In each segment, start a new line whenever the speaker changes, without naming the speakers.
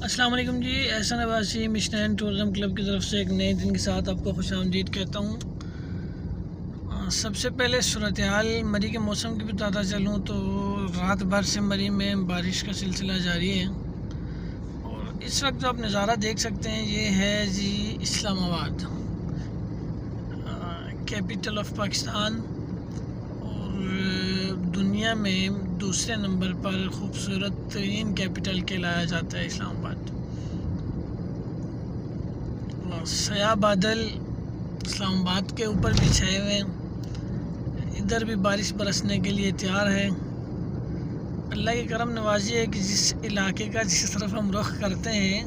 السلام علیکم جی، احسان Abbasi مشنین tourism club کی طرف سے ایک نئے دن کے ساتھ آپ کو خوش آمدید کہتا ہوں۔ سب سے پہلے صورتحال مری کے موسم کی بتاتا چلوں تو رات بھر سے مری میں بارش کا سلسلہ جاری ہے، اور اس وقت جو آپ نظارہ دیکھ سکتے ہیں یہ ہے جی اسلام آباد، کیپٹل آف پاکستان، اور دنیا میں دوسرے نمبر پر خوبصورت ترین کیپٹل کہلایا جاتا ہے اسلام آباد۔ سیاہ بادل اسلام آباد کے اوپر بھی چھائے ہوئے ہیں، ادھر بھی بارش برسنے کے لیے تیار ہے۔ اللہ کی کرم نوازی ہے کہ جس علاقے کا جس طرف ہم رخ کرتے ہیں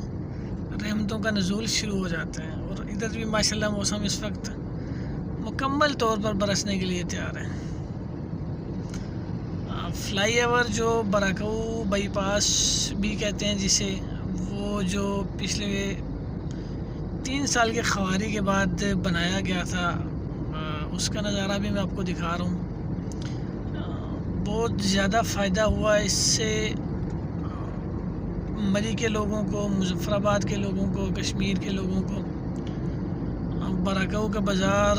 رحمتوں کا نزول شروع ہو جاتا ہے، اور ادھر بھی ماشاءاللہ موسم اس وقت مکمل طور پر برسنے کے لیے تیار ہے۔ فلائی اوور جو براکو بائی پاس بھی کہتے ہیں جسے، وہ جو پچھلے 3 سال کے خواری کے بعد بنایا گیا تھا، اس کا نظارہ بھی میں آپ کو دکھا رہا ہوں۔ بہت زیادہ فائدہ ہوا اس سے مری کے لوگوں کو، مظفر آباد کے لوگوں کو، کشمیر کے لوگوں کو۔ براکو کا بازار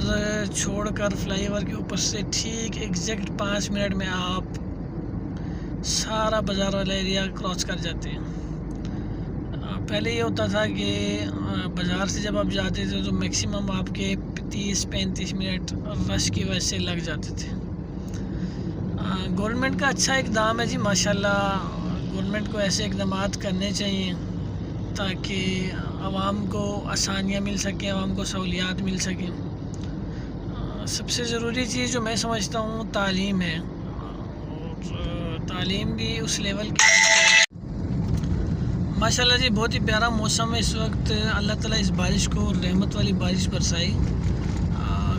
چھوڑ کر فلائی اوور کے اوپر سے ٹھیک ایگزیکٹ 5 منٹ میں آپ سارا بازار والا ایریا کراس کر جاتے ہیں۔ پہلے یہ ہوتا تھا کہ بازار سے جب آپ جاتے تھے تو میکسیمم آپ کے 30-35 منٹ رش کی وجہ سے لگ جاتے تھے۔ گورنمنٹ کا اچھا اقدام ہے جی، ماشاءاللہ گورنمنٹ کو ایسے اقدامات کرنے چاہیے تاکہ عوام کو آسانیاں مل سکیں، عوام کو سہولیات مل سکیں۔ سب سے ضروری چیز جو میں سمجھتا ہوں تعلیم ہے، اور تعلیم بھی اس لیول کی ماشاءاللہ جی بہت ہی پیارا موسم ہے اس وقت۔ اللہ تعالیٰ اس بارش کو رحمت والی بارش برسائی،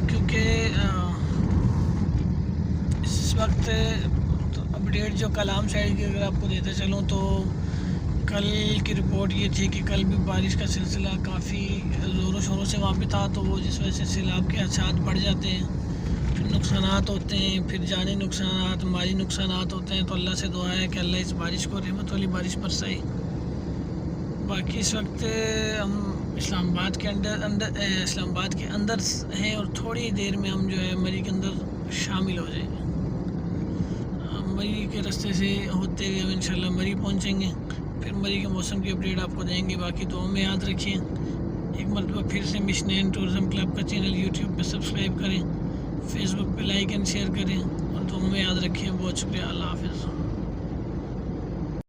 کیونکہ اس وقت اپڈیٹ جو کلام سائڈ کی اگر آپ کو دیتے چلوں تو کل کی رپورٹ یہ تھی کہ کل بھی بارش کا سلسلہ کافی زور و شوروں سے وہاں پہ تھا، تو وہ جس وجہ سے سیلاب کے خدشات بڑھ جاتے ہیں، پھر نقصانات ہوتے ہیں، پھر جانی نقصانات، مالی نقصانات ہوتے ہیں۔ تو اللہ سے دعا ہے کہ اللہ اس بارش کو رحمت والی بارش برسائی۔ باقی اس وقت ہم اسلام آباد کے اندر ہیں، اور تھوڑی دیر میں ہم جو ہے مری کے اندر شامل ہو جائیں گے۔ مری کے راستے سے ہوتے ہوئے ہم انشاءاللہ مری پہنچیں گے، پھر مری کے موسم کی اپڈیٹ آپ کو دیں گے۔ باقی دعاؤں میں یاد رکھیں، ایک مرتبہ پھر سے مشنین ٹورزم کلب کا چینل یوٹیوب پہ سبسکرائب کریں، فیس بک پہ لائک اینڈ شیئر کریں، اور دعاؤں میں یاد رکھیں۔ بہت شکریہ، اللہ حافظ۔